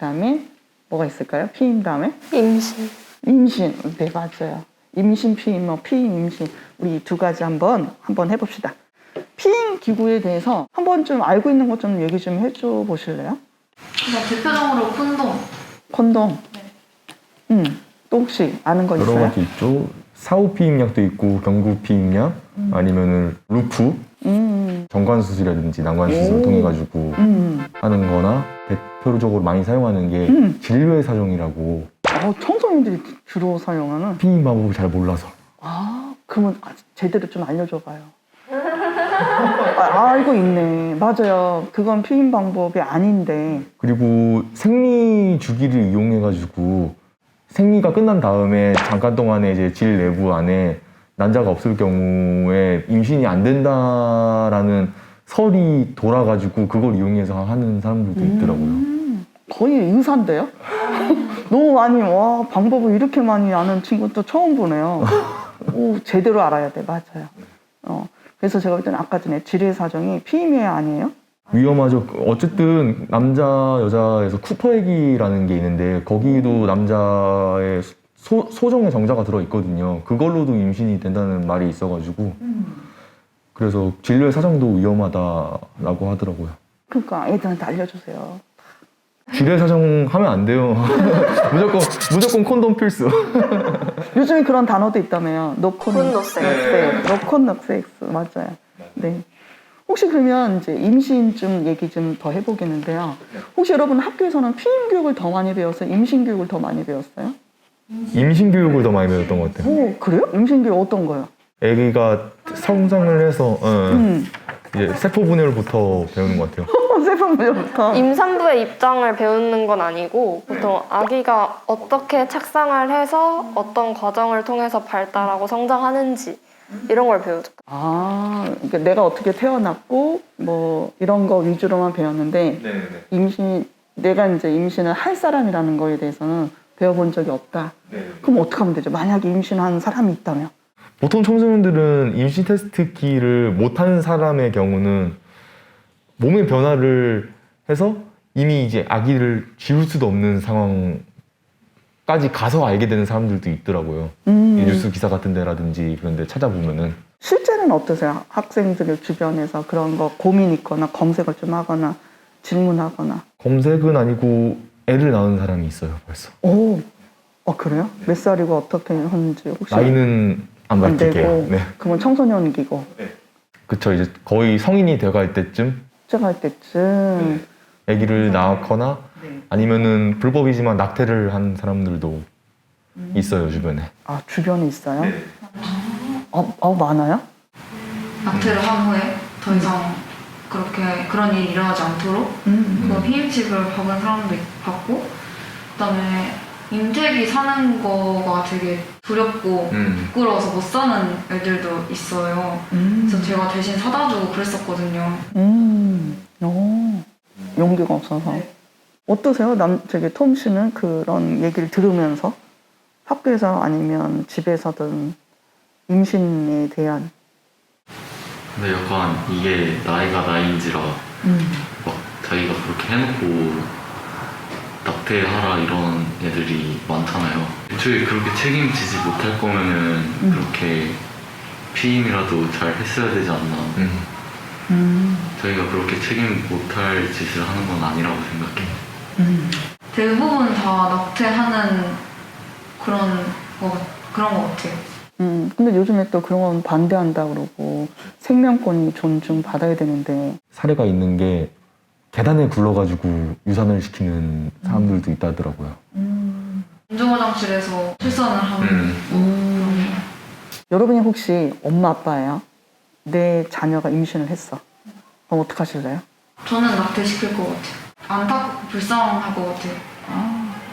그다음에 뭐가 있을까요? 피임 다음에? 임신. 임신. 네, 맞아요. 임신, 피임, 피임, 임신. 우리 두 가지 한번 해봅시다. 피임 기구에 대해서 한번 좀 알고 있는 것 좀 얘기 좀 해줘 보실래요? 대표적으로 콘돔. 콘돔. 네. 또 혹시 아는 거 여러 있어요? 가지 있죠. 사후 피임약도 있고 경구 피임약 아니면은 루프 정관 수술이라든지 난관 수술을 오. 통해 가지고 하는 거나 대표적으로 많이 사용하는 게 진료의 사정이라고 청소년들이 주로 사용하는? 피임 방법을 잘 몰라서 그러면 제대로 좀 알려줘 봐요. 알고 있네. 맞아요. 그건 피임 방법이 아닌데. 그리고 생리 주기를 이용해 가지고 생리가 끝난 다음에 잠깐 동안에 이제 질 내부 안에 난자가 없을 경우에 임신이 안 된다라는 설이 돌아가지고 그걸 이용해서 하는 사람들도 있더라고요. 거의 의사인데요? 너무 많이, 와, 방법을 이렇게 많이 아는 친구 또 처음 보네요. 오, 제대로 알아야 돼. 맞아요. 그래서 제가 볼 때는 아까 전에 질의 사정이 피임이 아니에요? 위험하죠. 어쨌든 남자 여자에서 쿠퍼액이라는 게 있는데 거기도 남자의 소정의 정자가 들어있거든요. 그걸로도 임신이 된다는 말이 있어가지고 그래서 진료의 사정도 위험하다라고 하더라고요. 그러니까 애들한테 알려주세요. 진료의 사정 하면 안 돼요. 무조건 콘돔 필수. 요즘에 그런 단어도 있다며요. 노콘 콘노섹스. 노콘 섹스. 맞아요. 네. 혹시 그러면 이제 임신 좀 얘기 좀 더 해보겠는데요. 혹시 여러분 학교에서는 피임 교육을 더 많이 배웠어요? 임신 교육을 더 많이 배웠어요? 임신 교육을 더 많이 배웠던 것 같아요. 오, 그래요? 임신 교육 어떤 거요? 아기가 성장을 해서 이제 세포 분열부터 배우는 것 같아요. 세번부터 임산부의 입장을 배우는 건 아니고 보통 아기가 어떻게 착상을 해서 어떤 과정을 통해서 발달하고 성장하는지 이런 걸 배우죠. 그러니까 내가 어떻게 태어났고 뭐 이런 거 위주로만 배웠는데 내가 이제 임신을 할 사람이라는 거에 대해서는 배워본 적이 없다. 그럼 어떻게 하면 되죠? 만약에 임신한 사람이 있다면? 보통 청소년들은 임신 테스트기를 못하는 사람의 경우는 몸의 변화를 해서 이미 이제 아기를 지울 수도 없는 상황까지 가서 알게 되는 사람들도 있더라고요. 이 뉴스 기사 같은 데라든지 그런 데 찾아보면은. 실제는 어떠세요? 학생들 주변에서 그런 거 고민 있거나 검색을 좀 하거나 질문하거나. 검색은 아니고 애를 낳은 사람이 있어요, 벌써. 오, 그래요? 몇 살이고 어떻게 하는지 혹시 나이는 안 안 되고, 밝힐게요. 네. 그러면 청소년기고 그쵸, 이제 거의 성인이 돼갈 때쯤 시작할 때쯤. 아기를 낳거나 아니면은 불법이지만 낙태를 한 사람들도 있어요, 주변에. 주변에 있어요? 많아요? 낙태를 한 후에 더 이상 그런 일이 일어나지 않도록 피임칩을 박은 사람도 봤고, 그다음에 임태기 사는 거가 되게 두렵고 부끄러워서 못 사는 애들도 있어요. 그래서 제가 대신 사다 주고 그랬었거든요. 용기가 없어서. 어떠세요? 저기 톰 씨는 그런 얘기를 들으면서 학교에서 아니면 집에서든 임신에 대한. 근데 약간 이게 나이가 나이인지라 막 자기가 그렇게 해놓고 낙태하라 이런 애들이 많잖아요. 애초에 그렇게 책임지지 못할 거면은 그렇게 피임이라도 잘 했어야 되지 않나. 저희가 그렇게 책임 못할 짓을 하는 건 아니라고 생각해요. 대부분 다 낙태하는 그런 거 같아요. 근데 요즘에 또 그런 건 반대한다 그러고 생명권이 존중받아야 되는데. 사례가 있는 게 계단에 굴러가지고 유산을 시키는 사람들도 있다더라고요. 인종화장실에서 출산을 하는 여러분이 혹시 엄마 아빠예요? 내 자녀가 임신을 했어. 그럼 어떡하실래요? 저는 낙태시킬 것 같아요. 안타깝고 불쌍할 것 같아요.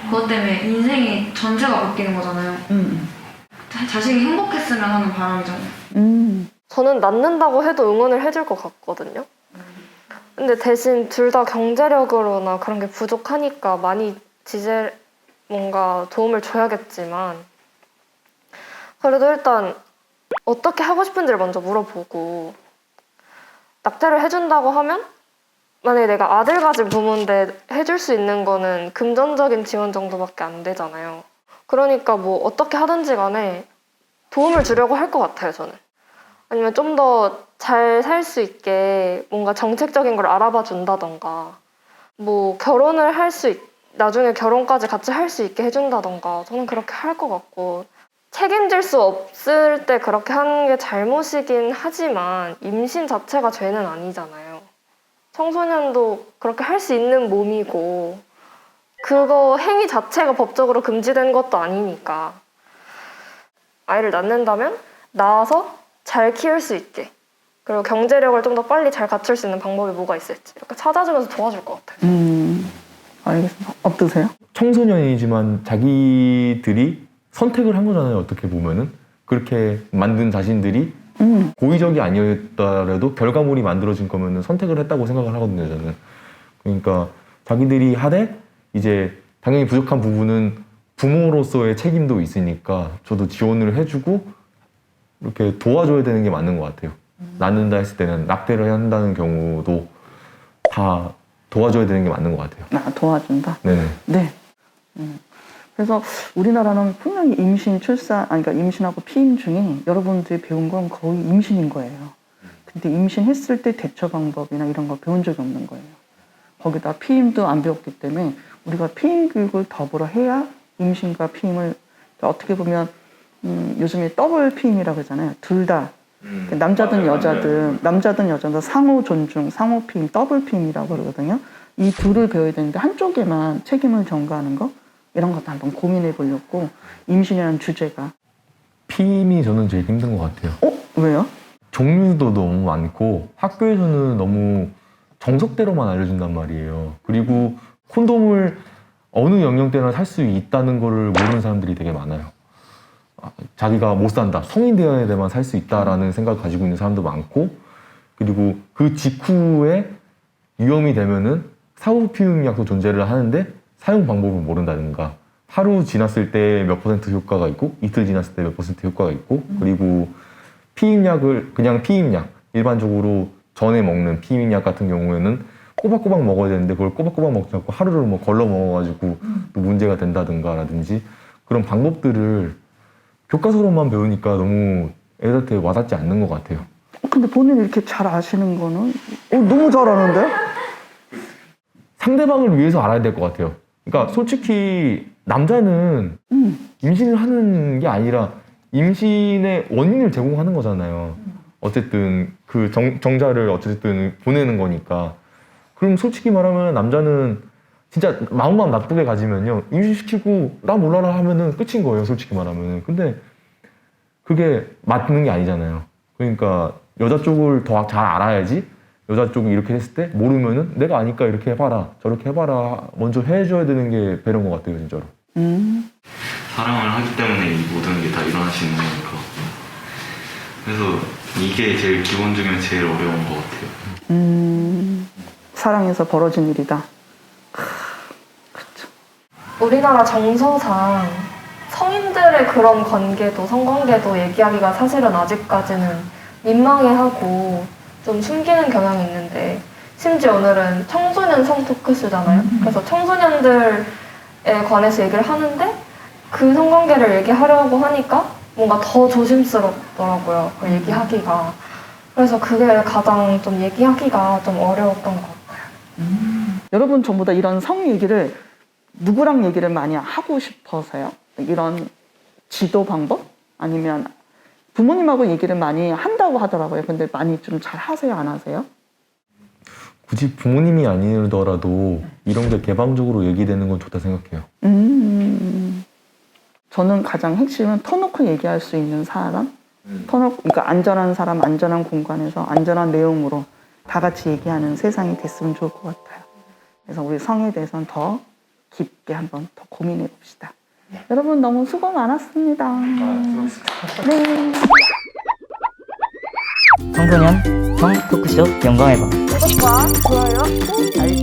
그것 때문에 인생이 전체가 바뀌는 거잖아요. 자식이 행복했으면 하는 바람이잖아요. 저는 낳는다고 해도 응원을 해줄 것 같거든요. 근데 대신 둘 다 경제력으로나 그런 게 부족하니까 많이 뭔가 도움을 줘야겠지만 그래도 일단 어떻게 하고 싶은지를 먼저 물어보고 낙태를 해준다고 하면 만약에 내가 아들 가진 부모인데 해줄 수 있는 거는 금전적인 지원 정도밖에 안 되잖아요. 그러니까 뭐 어떻게 하든지 간에 도움을 주려고 할 것 같아요, 저는. 아니면 좀 더 잘 살 수 있게 뭔가 정책적인 걸 알아봐 준다던가, 뭐 결혼을 나중에 결혼까지 같이 할 수 있게 해준다던가, 저는 그렇게 할 것 같고, 책임질 수 없을 때 그렇게 하는 게 잘못이긴 하지만 임신 자체가 죄는 아니잖아요. 청소년도 그렇게 할 수 있는 몸이고 그거 행위 자체가 법적으로 금지된 것도 아니니까 아이를 낳는다면 낳아서 잘 키울 수 있게, 그리고 경제력을 좀 더 빨리 잘 갖출 수 있는 방법이 뭐가 있을지 이렇게 찾아주면서 도와줄 것 같아요. 알겠습니다. 어떠세요? 청소년이지만 자기들이 선택을 한 거잖아요. 어떻게 보면은 그렇게 만든 자신들이 고의적이 아니었더라도 결과물이 만들어진 거면은 선택을 했다고 생각을 하거든요, 저는. 그러니까 자기들이 하되 이제 당연히 부족한 부분은 부모로서의 책임도 있으니까 저도 지원을 해주고 이렇게 도와줘야 되는 게 맞는 것 같아요. 낳는다 했을 때는 낙태를 해야 한다는 경우도 다 도와줘야 되는 게 맞는 것 같아요. 도와준다? 네네. 네. 그래서 우리나라는 분명히 그러니까 임신하고 피임 중에 여러분들이 배운 건 거의 임신인 거예요. 근데 임신했을 때 대처 방법이나 이런 거 배운 적이 없는 거예요. 거기다 피임도 안 배웠기 때문에 우리가 피임 교육을 더불어 해야 임신과 피임을, 어떻게 보면 요즘에 더블 피임이라고 하잖아요. 둘 다. 남자든 여자든 상호 존중, 상호 피임, 더블 피임이라고 그러거든요. 이 둘을 배워야 되는데 한쪽에만 책임을 전가하는 거, 이런 것도 한번 고민해 보려고, 임신이라는 주제가. 피임이 저는 제일 힘든 것 같아요. 왜요? 종류도 너무 많고 학교에서는 너무 정석대로만 알려준단 말이에요. 그리고 콘돔을 어느 연령대나 살 수 있다는 거를 모르는 사람들이 되게 많아요. 자기가 못 산다, 성인 되어야 돼만 살 수 있다라는 생각을 가지고 있는 사람도 많고, 그리고 그 직후에 위험이 되면은 사후 피임약도 존재를 하는데 사용 방법을 모른다든가, 하루 지났을 때 몇 % 효과가 있고 이틀 지났을 때 몇 % 효과가 있고, 그리고 피임약을 그냥 피임약, 일반적으로 전에 먹는 피임약 같은 경우에는 꼬박꼬박 먹어야 되는데 그걸 꼬박꼬박 먹지 않고 하루를 뭐 걸러 먹어가지고 또 문제가 된다든가 라든지, 그런 방법들을 교과서로만 배우니까 너무 애들한테 와닿지 않는 것 같아요. 근데 본인이 이렇게 잘 아시는 거는 너무 잘하는데? 상대방을 위해서 알아야 될 것 같아요. 그러니까 솔직히 남자는 임신을 하는 게 아니라 임신의 원인을 제공하는 거잖아요. 어쨌든 그 정자를 어쨌든 보내는 거니까. 그럼 솔직히 말하면 남자는 진짜 마음만 나쁘게 가지면요, 임신시키고 나 몰라라 하면은 끝인 거예요, 솔직히 말하면. 근데 그게 맞는 게 아니잖아요. 그러니까 여자 쪽을 더 잘 알아야지, 여자 쪽이 이렇게 했을 때 모르면은 내가 아니까 이렇게 해봐라, 저렇게 해봐라, 먼저 해줘야 되는 게 배려인 것 같아요, 진짜로. 사랑을 하기 때문에 이 모든 게 다 일어나시는 거니까. 그래서 이게 제일 기본적이면 제일 어려운 것 같아요. 사랑에서 벌어진 일이다. 그렇죠. 우리나라 정서상 성인들의 그런 관계도, 성관계도 얘기하기가 사실은 아직까지는 민망해하고 좀 숨기는 경향이 있는데, 심지어 오늘은 청소년 성토크쇼잖아요. 그래서 청소년들에 관해서 얘기를 하는데 그 성관계를 얘기하려고 하니까 뭔가 더 조심스럽더라고요, 그걸 얘기하기가. 그래서 그게 가장 좀 얘기하기가 좀 어려웠던 것 같아요. 여러분 전부 다 이런 성 얘기를 누구랑 얘기를 많이 하고 싶어서요? 이런 지도 방법? 아니면 부모님하고 얘기를 많이 한다고 하더라고요. 근데 많이 좀 잘 하세요, 안 하세요? 굳이 부모님이 아니더라도 이런 게 개방적으로 얘기되는 건 좋다 생각해요. 저는 가장 핵심은 터놓고 얘기할 수 있는 사람, 그러니까 안전한 사람, 안전한 공간에서 안전한 내용으로 다 같이 얘기하는 세상이 됐으면 좋을 것 같아요. 그래서 우리 성에 대해서는 더 깊게 한번 더 고민해 봅시다. 여러분 너무 수고 많았습니다. 네. 청소년 성 토크쇼 영광의 방. 구독과 좋아요 꼭 알림